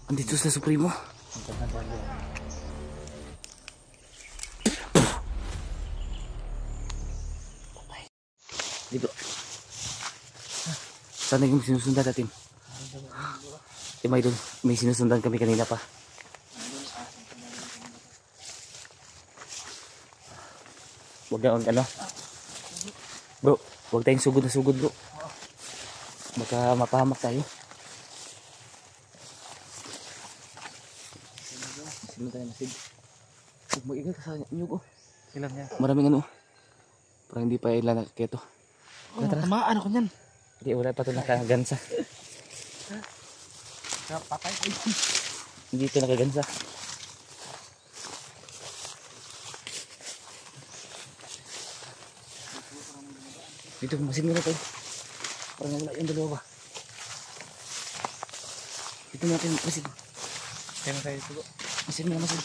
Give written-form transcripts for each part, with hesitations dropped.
Andito sa Supremo. Dito. Sana yung sinusundan natin. May sinusundan kami kanina pa. Huwag na ano. Bro, huwag tayong sugod na sugod, bro. Baka mapahamak tayo. Sino tayo masid? Huwag mag-igal ka sa nyug, oh. Ilan yan? Maraming ano. Parang hindi pa ilan nakakito. Oh, tamaan ako nyan. Hindi, wala pa ito nakagansa. Patay ko yun. Hindi ito nakagansa. Dito, masin mo na tayo. Parang wala yung dalawa ba? Dito natin, masin. Kaya na tayo dito. Masin mo na, masin.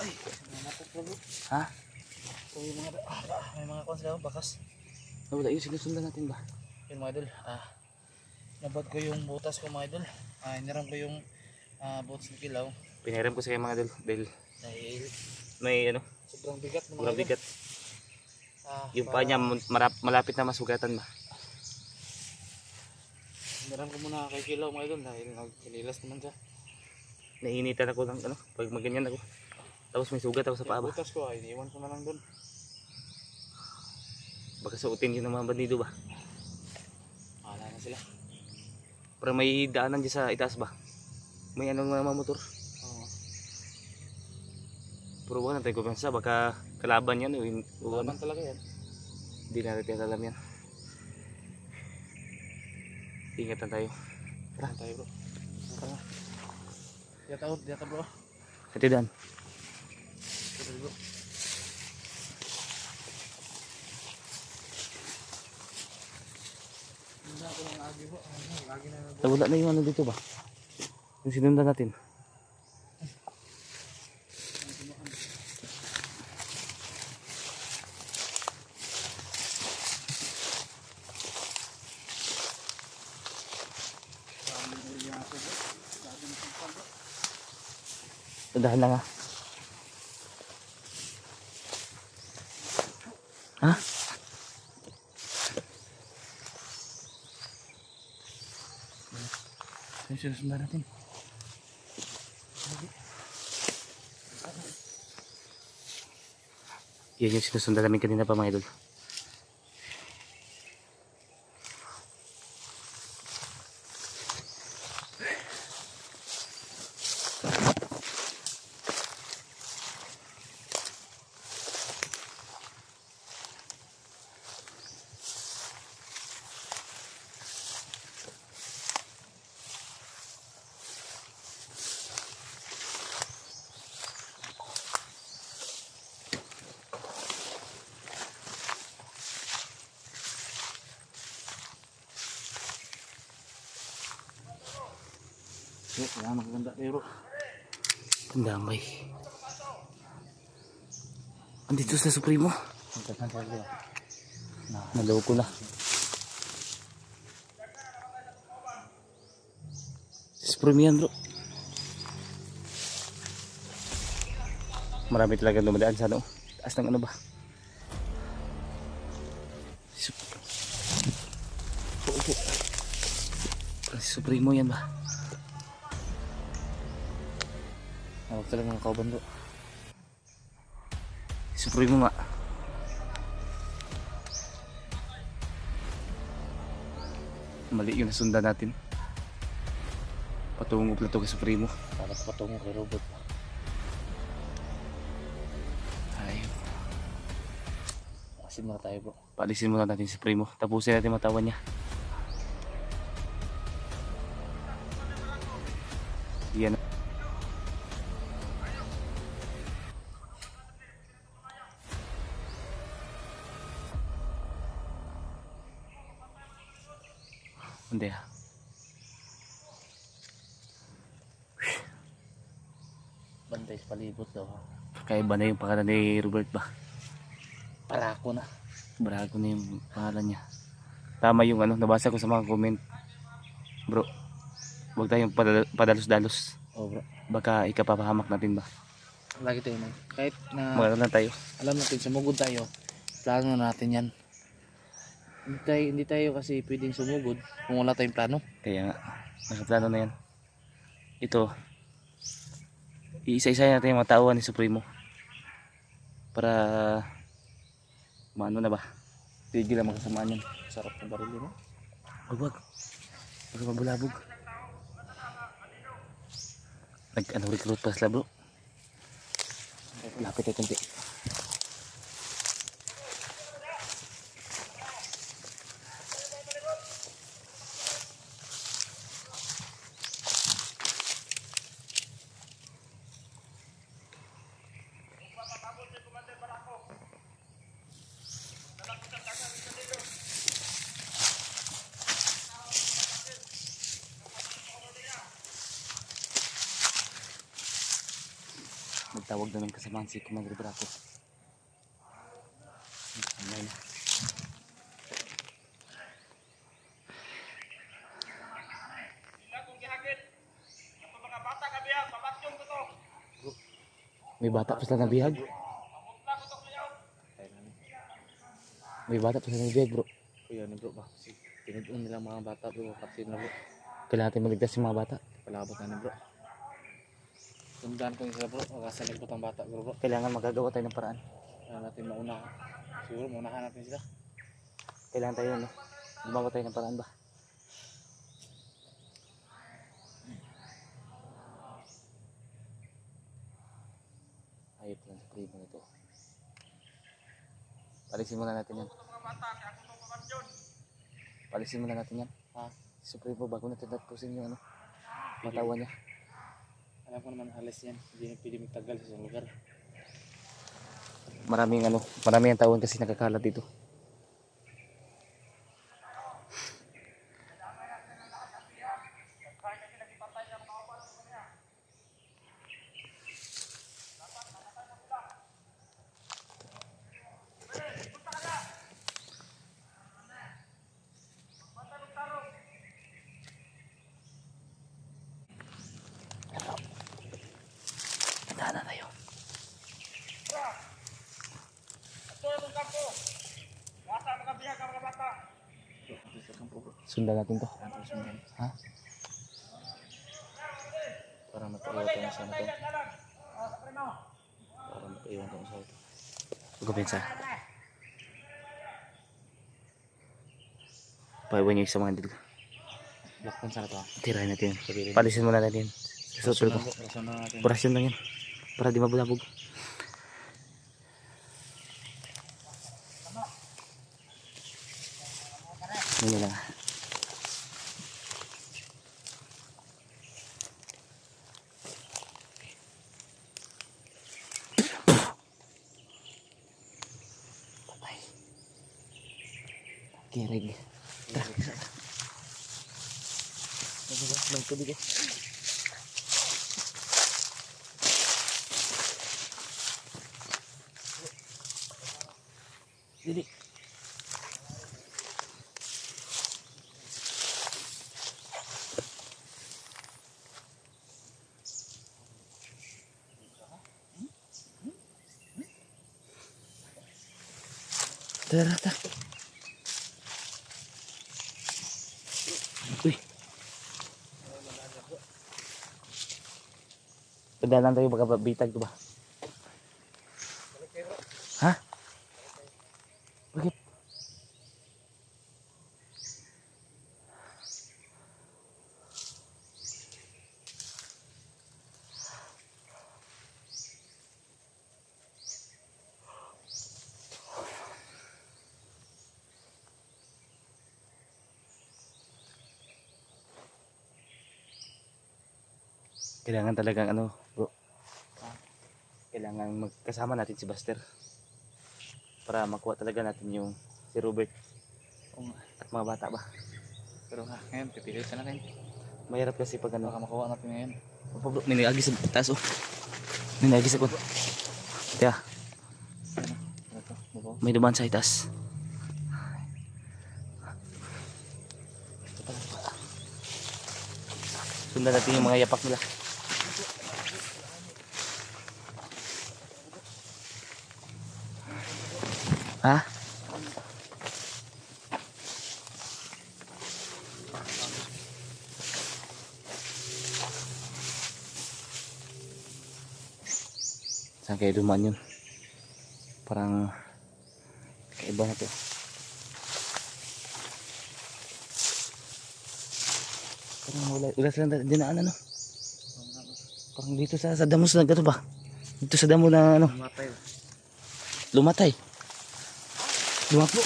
Ay, namatag ka bro. Ha? So, yung mga, may mga kons lang, bakas. Wala yung sinusundan natin ba? Yun mga idol, nabad ko yung butas ko mga idol. Iniram ko yung butas ng kilaw. Pinahiram ko sa kayo mga idol. Dahil Dahil may ano, sobrang bigat mga sobrang idol. bigat. Yung paa niya malapit na masugatan ba? Iniram ko muna kay kilaw mga idol dahil nagkinilas naman siya. Nainitan ako ng ano, pag maganyan ako. Tapos may sugat ako sa paa ba? Yung butas ko iniwan ko na lang doon. Baka suotin yun ng mga bandido ba? Wala na sila. Parang may daanan dyan sa itaas ba? May anong mga motor. Oo. Pero wala tayo kumpensa, baka kalaban yan o Laban talaga yan. hindi natin alam yan. Ingatan tayo. Tara tayo bro. Tara. Diyata bro. Katidan. Tara bro. Hindi ako lang agi bro. Lagi na bro. Wala na yung ano dito ba? Yung sinundan natin. Tandahan lang ha. Ha? Yung sinusundan natin. Yan yung sinusundan namin kanina pa mga idol. Kaya magaganda tayo bro. Tandamay. Andito sa Supremo. Magaganda tayo bro. Naloko na. Supremo yan bro. Marami talaga dumadaan sa ano. Taas ng ano ba? Supremo yan ba? Huwag talaga mga kauban bro. Supremo nga. Mali yung nasundan natin. Patungo pala ito kay Supremo. Para patungo kay robot. Ayun. Masin muna tayo bro. Paalisin muna natin si Supremo. Tapusin natin matawan niya. Yan. Hindi ha. Bantay sa palibot daw. Kaiba na yung pangalan ni Robert ba? Palako na. Brago na yung pangalan niya. Tama yung ano, nabasa ko sa mga comment. Bro, huwag tayong padalos-dalos. Oh bro. Baka ikapapahamak natin ba? Lagi tayo man. Kahit na Maganda na tayo. alam natin sumugod tayo, plano na natin yan. Hindi tayo kasi pwedeng sumugod kung wala tayong plano. Kaya nga, nakaplano na yan. Ito, iisa-isa natin yung mga tauhan ni Supremo. Para, maano na ba? Tigil ang makasamaan yan. Sarap ng baril yun. Wag. Huwag mabulabog. Recruit pa sila bro. Lapit tayo kunti. Nagtawag na ng kasamahan si Commander Braco. May bata pa sila nabihag. May bata pa sila nabihag bro. Kuya ni bro ba? Tinudun nila mga bata bro. Kapsin na bro. Kailangan natin maligtas yung mga bata. Palabot na ni bro. Tundaan ko yung sila bro. Magkasalig po ang bata bro. Kailangan magagawa tayo ng paraan. Kailangan natin mauna. Siguro maunahan natin sila. Kailangan tayo no? Gumawa tayo ng paraan ba? Ayop lang sa primo nito. Palisin muna natin yan. Palisin muna natin yan. Ha? Supremo bago natin tapusin yung ano. Matawa niya. Alam ko naman halos yan. Hindi na pwede magtagal sa isang lugar. Maraming ano. Maraming ang tawon kasi nakakalat dito. Tandaan na tayo. Sundan natin to. Ha? Para mataiwan tayo sa natin. Para mataiwan tayo sa ito. Pagkapensa. Paiwan niyo sa mga dil. Lakpan sa ito. Tirahin natin. Palisin muna natin. Susunod ko. Rason na natin. Orasyon lang yan. Para di mabulabog. Hindi lang. Patay. Kirig. Tara. Lang tubig eh. Dili. Tara, tara. Uy. Padalan tayo baka bitag to ba? Ha? Bakit? Kailangan talagang ano, bro. Kailangan magkasama natin si Buster. Para makuha talaga natin yung si Robert. At mga bata ba. Pero ha, ngayon pipilitan natin. Mahirap kasi pag ano. Baka makuha natin ngayon. Opo bro, may nag-agis sa taas oh. May nag-agis ako. Kaya, Ito, babaw. may dumaan sa itaas. Sundan natin yung mga yapak nila. Ha? Saan kayo dumaan yun? Parang kaiba na to. Parang wala silang dinaan ano. Parang dito sa damos na gato ba? Dito sa damo na ano. Lumatay. Lumapo.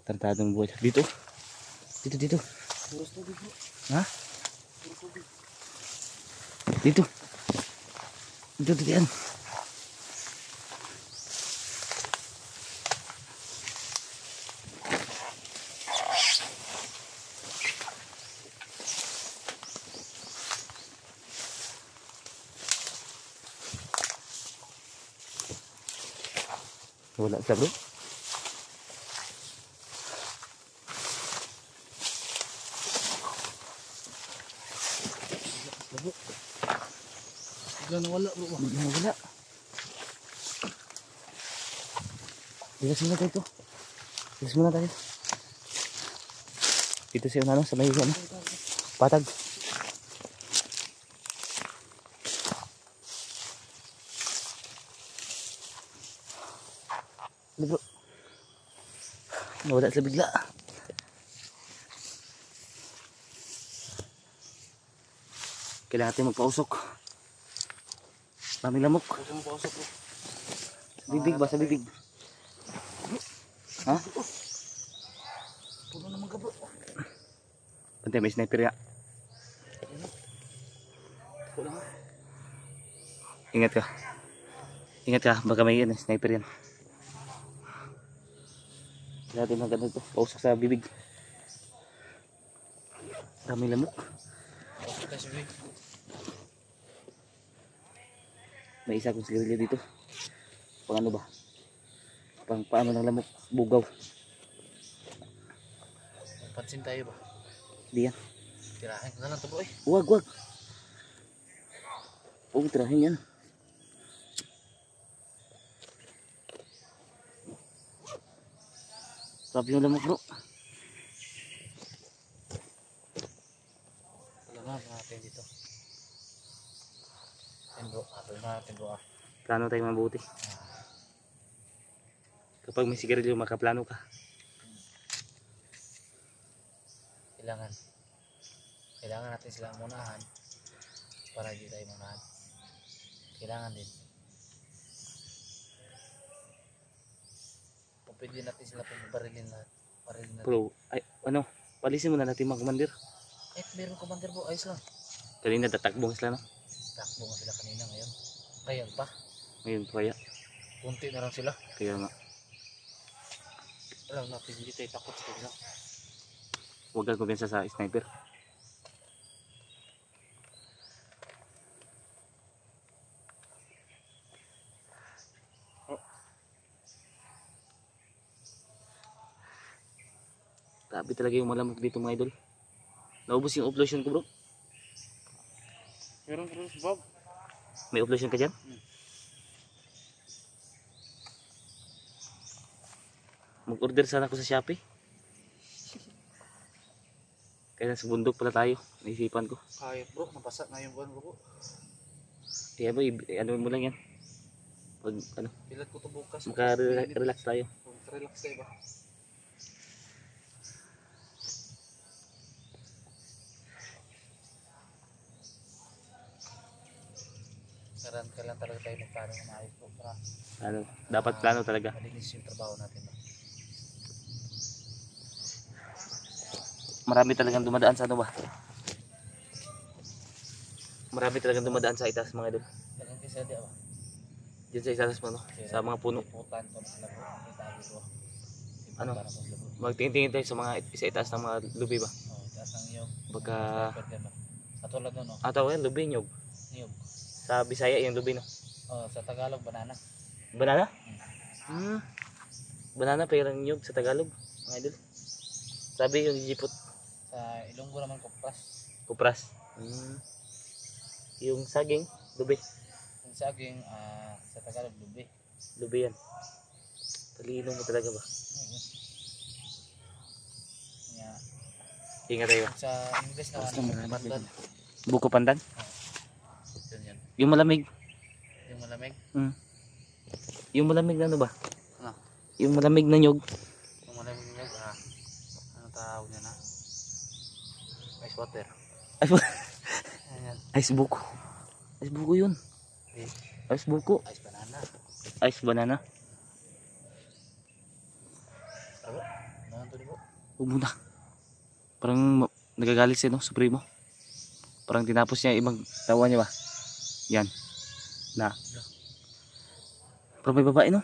Tartadong buhay. Dito. Dito. Ha? Dito. Dito yan. Wala siya bro. Wala bro. Wala. Bilas muna tayo ito. Bilas muna tayo. Dito siya ano, sa may ano. Patag. Ano bro? Nawala sila bigla. Kailangan natin magpausok. Daming lamok. Sa bibig ba? Sa bibig. Ha? Puno naman ka bro. Pantay, may sniper ya. Ingat ka. Ingat ka. Baka may sniper yan. Kailangan natin maganda ito. Pausok sa bibig. Daming lamok. May isa akong sigarilyo dito. Pang ano ba? Pang paano ng lamok? Bugaw. Pansin tayo ba? Di yan. Tirahin ko na lang ito bro eh. Wag. Huwag tirahin yan. Grabe yung lamok bro. Alam natin dito. Atin bro. Plano tayo mabuti. Kapag may sigarilyo makaplano ka. Kailangan natin sila munahan para hindi tayo munahan. Kailangan din. Kung pwede natin sila pagbarilin natin. Bro, ay ano, palisin muna natin mga commander. Meron commander bro, ayos lang. Kanina tatakbong sila no? Takbo nga sila kanina ngayon. Ngayon pa. Ngayon kaya. Kunti na lang sila. Kaya nga. Alam natin hindi tayo takot sa kanila. Huwag kang kumpensa sa sniper. Grabe talaga yung malamok dito mga idol. Naubos yung uplosion ko bro. Meron bro si Bob. May uplosion ka dyan? Mag-order sana ako sa Shopee. Kaya sa bundok pala tayo. Naisipan ko. Kaya bro, nabasa na yung buwan bro. Kaya ba, ano mo lang yan. Pag ano, Pilat ko to bukas. maka-relax tayo. Relax tayo ba? Kailan talaga tayo magplano ng ayos bro. Ano, dapat plano talaga. Malinis yung trabaho natin. Marami talagang dumadaan sa ano ba? Marami talagang dumadaan sa itaas mga idol. Dalang kasi di ba? Diyan sa itaas mo no? Sa mga puno. Putan ko na sila bro. Tayo bro. Ano? Magtingin-tingin tayo sa mga sa itaas ng mga lubi ba? Oh, itaas ng iyong. Baka katulad nun no? ataw yan, lubi nyog. Niyog. Sa Bisaya yung lubi no? Oh, sa Tagalog banana. Banana? Hmm. Banana parang nyug sa Tagalog, mga idol. Sabi yung jipot, Sa Ilonggo naman kupras. kupras. Yung saging, lubi. Yung saging sa Tagalog lubi. Lubi yan. Talino mo talaga ba? Yeah. Ingat tayo. Sa English Basta naman, marami pandan. Buko pandan. Yun yan. Yung malamig. Yung malamig. Yung malamig na ano ba? Ano? Yung malamig na nyug. Yung malamig nyo, ano tawag niya na? Ice water. Ay, Ayan. ice buko. Ice buko yun. Okay. Ice buko. Ice banana. Ice banana. Ano? Naman to di ba? Huwag muna. Parang nagagalit siya, no? Supremo. Parang tinapos niya ibang tawa niya ba? Yan. Na. Pero may babae, no?